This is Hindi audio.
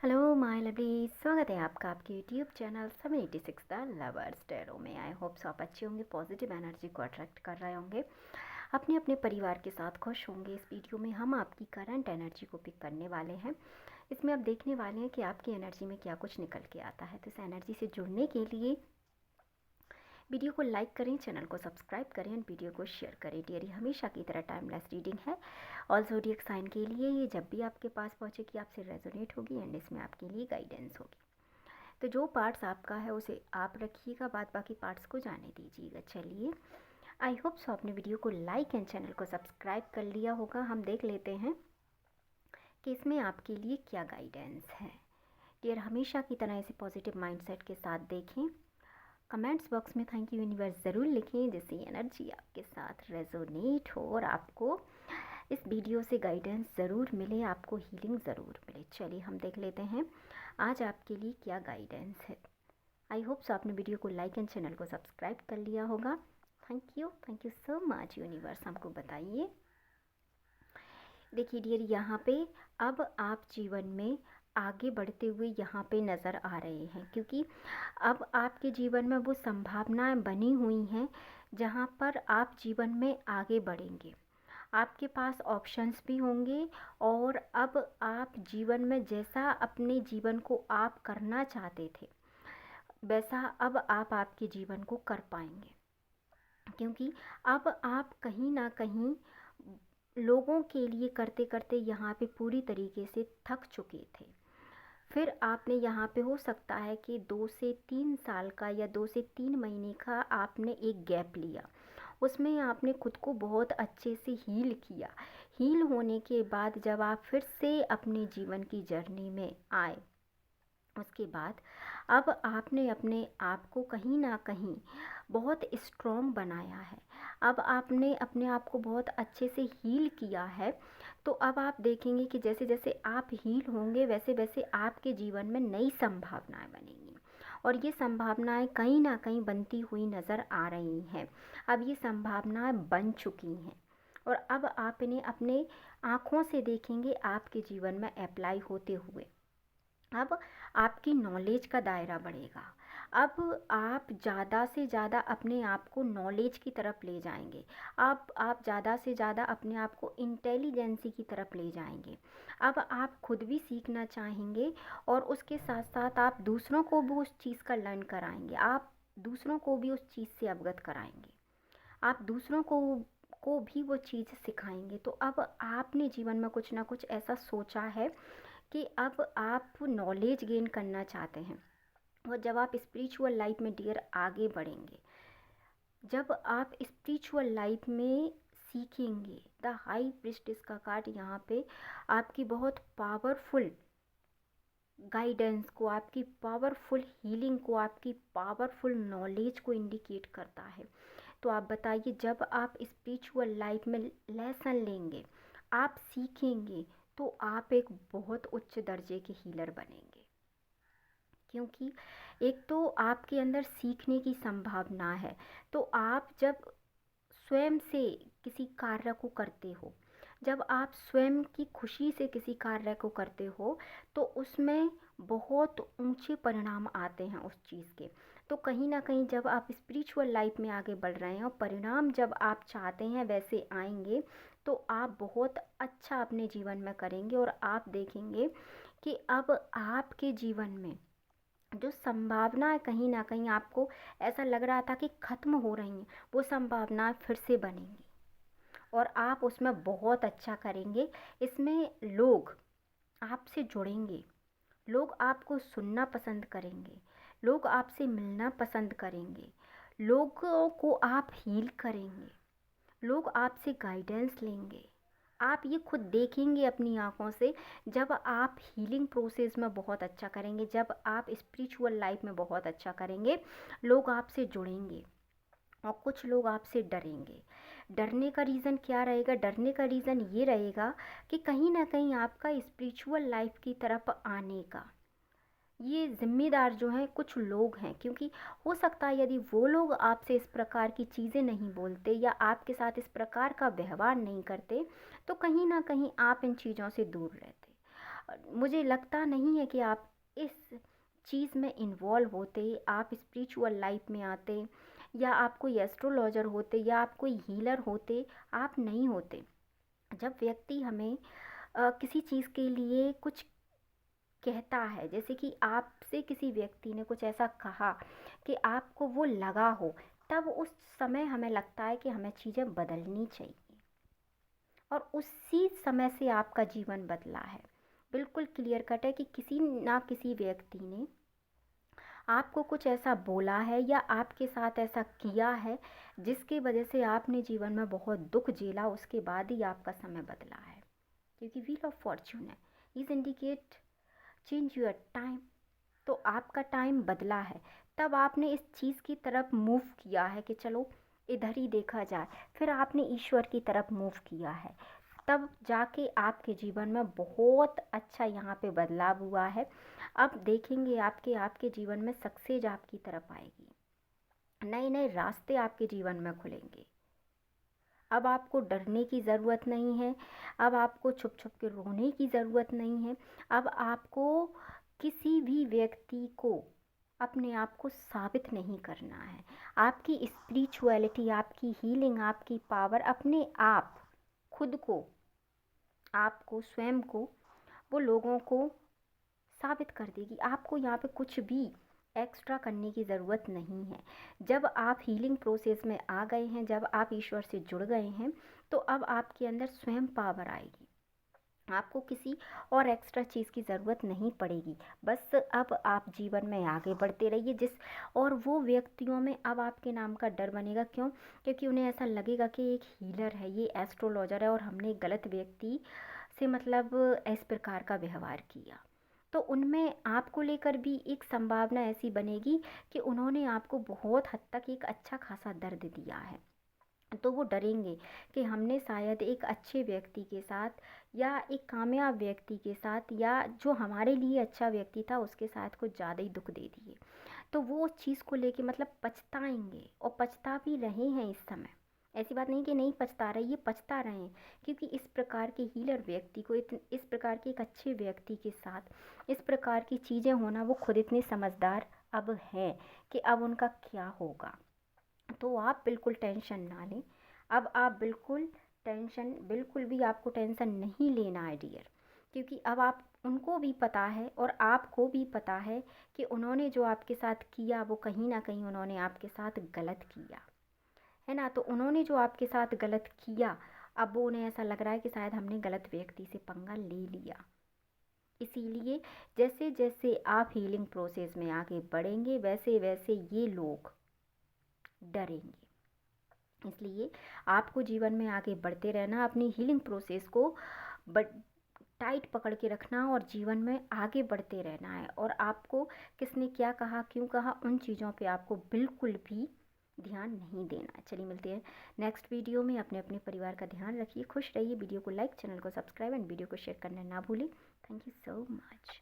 हेलो माय लवली, स्वागत है आपका आपके YouTube channel 786 the lovers tarot में। आई होप सो आप अच्छे होंगे, पॉजिटिव एनर्जी को अट्रैक्ट कर रहे होंगे, अपने अपने परिवार के साथ खुश होंगे। इस वीडियो में हम आपकी करंट एनर्जी को पिक करने वाले हैं। इसमें आप देखने वाले हैं कि आपकी एनर्जी में क्या कुछ निकल के आता है। तो इस एनर्जी से जुड़ने के लिए वीडियो को लाइक करें, चैनल को सब्सक्राइब करें एंड वीडियो को शेयर करें। डियर, हमेशा की तरह टाइमलेस रीडिंग है और ज़ोडिएक साइन के लिए ये जब भी आपके पास पहुंचेगी आपसे रेजोनेट होगी एंड इसमें आपके लिए गाइडेंस होगी। तो जो पार्ट्स आपका है उसे आप रखिएगा, बाद बाकी पार्ट्स को जाने दीजिएगा। चलिए, आई होप सो आपने वीडियो को लाइक एंड चैनल को सब्सक्राइब कर लिया होगा। हम देख लेते हैं कि इसमें आपके लिए क्या गाइडेंस है। डियर, हमेशा की तरह इसे पॉजिटिव माइंडसेट के साथ देखें। कमेंट्स बॉक्स में थैंक यू यूनिवर्स ज़रूर लिखें जिससे एनर्जी आपके साथ रेजोनेट हो और आपको इस वीडियो से गाइडेंस ज़रूर मिले, आपको हीलिंग ज़रूर मिले। चलिए हम देख लेते हैं आज आपके लिए क्या गाइडेंस है। आई होप सो आपने वीडियो को लाइक एंड चैनल को सब्सक्राइब कर लिया होगा। Thank you so much universe, हमको बताइए। देखिए डियर, यहाँ पे अब आप जीवन में आगे बढ़ते हुए यहाँ पे नज़र आ रहे हैं, क्योंकि अब आपके जीवन में वो संभावनाएं बनी हुई हैं जहाँ पर आप जीवन में आगे बढ़ेंगे। आपके पास ऑप्शंस भी होंगे और अब आप जीवन में जैसा अपने जीवन को आप करना चाहते थे वैसा अब आप आपके जीवन को कर पाएंगे, क्योंकि अब आप कहीं ना कहीं लोगों के लिए करते करते यहाँ पे पूरी तरीके से थक चुके थे। फिर आपने यहाँ पे हो सकता है कि 2 से 3 साल का या 2 से 3 महीने का आपने एक गैप लिया, उसमें आपने खुद को बहुत अच्छे से हील किया। हील होने के बाद जब आप फिर से अपने जीवन की जर्नी में आए, उसके बाद अब आपने अपने आप को कहीं ना कहीं बहुत स्ट्रॉन्ग बनाया है। अब आपने अपने आप को बहुत अच्छे से हील किया है। तो अब आप देखेंगे कि जैसे जैसे आप हील होंगे वैसे वैसे आपके जीवन में नई संभावनाएं बनेंगी और ये संभावनाएं कहीं ना कहीं बनती हुई नज़र आ रही हैं। अब ये संभावनाएं बन चुकी हैं और अब आप इन्हें अपने आँखों से देखेंगे आपके जीवन में अप्लाई होते हुए। अब आपकी नॉलेज का दायरा बढ़ेगा। अब आप ज़्यादा से ज़्यादा अपने आप को नॉलेज की तरफ ले जाएंगे। अब आप ज़्यादा से ज़्यादा अपने आप को इंटेलिजेंसी की तरफ ले जाएंगे। अब आप खुद भी सीखना चाहेंगे और उसके साथ साथ आप दूसरों को भी उस चीज़ का लर्न कराएंगे। आप दूसरों को भी उस चीज़ से अवगत कराएंगे। आप दूसरों को भी वो चीज़ सिखाएंगे। तो अब आपने जीवन में कुछ ना कुछ ऐसा सोचा है कि अब आप नॉलेज गेन करना चाहते हैं और जब आप स्पिरिचुअल लाइफ में डियर आगे बढ़ेंगे, जब आप स्पिरिचुअल लाइफ में सीखेंगे, द हाई प्रीस्टेस का कार्ड यहाँ पे आपकी बहुत पावरफुल गाइडेंस को, आपकी पावरफुल हीलिंग को, आपकी पावरफुल नॉलेज को इंडिकेट करता है। तो आप बताइए, जब आप स्पिरिचुअल लाइफ में लेसन लेंगे, आप सीखेंगे, तो आप एक बहुत उच्च दर्जे के हीलर बनेंगे। क्योंकि एक तो आपके अंदर सीखने की संभावना है। तो आप जब स्वयं से किसी कार्य को करते हो, जब आप स्वयं की खुशी से किसी कार्य को करते हो, तो उसमें बहुत ऊंचे परिणाम आते हैं उस चीज़ के। तो कहीं ना कहीं जब आप स्पिरिचुअल लाइफ में आगे बढ़ रहे हैं और परिणाम जब आप चाहते हैं वैसे आएंगे, तो आप बहुत अच्छा अपने जीवन में करेंगे और आप देखेंगे कि अब आपके जीवन में जो संभावनाएं कहीं ना कहीं आपको ऐसा लग रहा था कि ख़त्म हो रही हैं, वो संभावनाएं फिर से बनेंगी और आप उसमें बहुत अच्छा करेंगे। इसमें लोग आपसे जुड़ेंगे, लोग आपको सुनना पसंद करेंगे, लोग आपसे मिलना पसंद करेंगे, लोगों को आप हील करेंगे, लोग आपसे गाइडेंस लेंगे। आप ये खुद देखेंगे अपनी आँखों से। जब आप हीलिंग प्रोसेस में बहुत अच्छा करेंगे, जब आप स्पिरिचुअल लाइफ में बहुत अच्छा करेंगे, लोग आपसे जुड़ेंगे और कुछ लोग आपसे डरेंगे। डरने का रीज़न क्या रहेगा? डरने का रीज़न ये रहेगा कि कहीं ना कहीं आपका स्पिरिचुअल लाइफ की तरफ आने का ये ज़िम्मेदार जो हैं कुछ लोग हैं, क्योंकि हो सकता है यदि वो लोग आपसे इस प्रकार की चीज़ें नहीं बोलते या आपके साथ इस प्रकार का व्यवहार नहीं करते, तो कहीं ना कहीं आप इन चीज़ों से दूर रहते। मुझे लगता नहीं है कि आप इस चीज़ में इन्वॉल्व होते, आप स्पिरिचुअल लाइफ में आते, या आप कोई एस्ट्रोलॉजर होते, या आप कोई हीलर होते। आप नहीं होते। जब व्यक्ति हमें किसी चीज़ के लिए कुछ कहता है, जैसे कि आपसे किसी व्यक्ति ने कुछ ऐसा कहा कि आपको वो लगा हो, तब उस समय हमें लगता है कि हमें चीज़ें बदलनी चाहिए, और उसी समय से आपका जीवन बदला है। बिल्कुल क्लियर कट है कि किसी ना किसी व्यक्ति ने आपको कुछ ऐसा बोला है या आपके साथ ऐसा किया है, जिसकी वजह से आपने जीवन में बहुत दुख झेला, उसके बाद ही आपका समय बदला है। क्योंकि व्हील ऑफ फॉर्च्यून है, is indicate change your time. तो आपका टाइम बदला है, तब आपने इस चीज़ की तरफ मूव किया है कि चलो इधर ही देखा जाए, फिर आपने ईश्वर की तरफ मूव किया है, तब जाके आपके जीवन में बहुत अच्छा यहाँ पे बदलाव हुआ है। अब देखेंगे आपके आपके जीवन में सक्सेस आपकी तरफ आएगी, नए नए रास्ते आपके जीवन में खुलेंगे। अब आपको डरने की ज़रूरत नहीं है, अब आपको छुप छुप के रोने की ज़रूरत नहीं है, अब आपको किसी भी व्यक्ति को अपने आप को साबित नहीं करना है। आपकी स्पिरिचुअलिटी, आपकी हीलिंग, आपकी पावर अपने आप खुद को, आपको स्वयं को, वो लोगों को साबित कर देगी। आपको यहाँ पे कुछ भी एक्स्ट्रा करने की ज़रूरत नहीं है। जब आप हीलिंग प्रोसेस में आ गए हैं, जब आप ईश्वर से जुड़ गए हैं, तो अब आपके अंदर स्वयं पावर आएगी। आपको किसी और एक्स्ट्रा चीज़ की ज़रूरत नहीं पड़ेगी। बस अब आप जीवन में आगे बढ़ते रहिए। और वो व्यक्तियों में अब आपके नाम का डर बनेगा। क्यों? क्योंकि उन्हें ऐसा लगेगा कि एक हीलर है, ये एस्ट्रोलॉजर है, और हमने गलत व्यक्ति से मतलब इस प्रकार का व्यवहार किया। तो उनमें आपको लेकर भी एक संभावना ऐसी बनेगी कि उन्होंने आपको बहुत हद तक एक अच्छा खासा दर्द दिया है। तो वो डरेंगे कि हमने शायद एक अच्छे व्यक्ति के साथ, या एक कामयाब व्यक्ति के साथ, या जो हमारे लिए अच्छा व्यक्ति था उसके साथ कुछ ज़्यादा ही दुख दे दिए। तो वो उस चीज़ को लेके मतलब पछताएंगे, और पछता भी रहे हैं इस समय। ऐसी बात नहीं कि नहीं पछता रहे, ये पछता रहे हैं। क्योंकि इस प्रकार के हीलर व्यक्ति को, इस प्रकार के एक अच्छे व्यक्ति के साथ इस प्रकार की चीज़ें होना, वो खुद इतने समझदार अब हैं कि अब उनका क्या होगा। तो आप बिल्कुल टेंशन ना लें। अब आप बिल्कुल भी आपको टेंशन नहीं लेना है डियर। क्योंकि अब आप, उनको भी पता है और आपको भी पता है कि उन्होंने जो आपके साथ किया, वो कहीं ना कहीं उन्होंने आपके साथ गलत किया है ना। तो उन्होंने जो आपके साथ गलत किया, अब वो उन्हें ऐसा लग रहा है कि शायद हमने गलत व्यक्ति से पंगा ले लिया। इसीलिए जैसे जैसे आप हीलिंग प्रोसेस में आगे बढ़ेंगे, वैसे वैसे ये लोग डरेंगे। इसलिए आपको जीवन में आगे बढ़ते रहना, अपनी हीलिंग प्रोसेस को बट टाइट पकड़ के रखना, और जीवन में आगे बढ़ते रहना है। और आपको किसने क्या कहा, क्यों कहा, उन चीज़ों पे आपको बिल्कुल भी ध्यान नहीं देना। चलिए मिलते हैं नेक्स्ट वीडियो में। अपने अपने परिवार का ध्यान रखिए, खुश रहिए। वीडियो को लाइक, चैनल को सब्सक्राइब एंड वीडियो को शेयर करना ना भूलें। Thank you so much.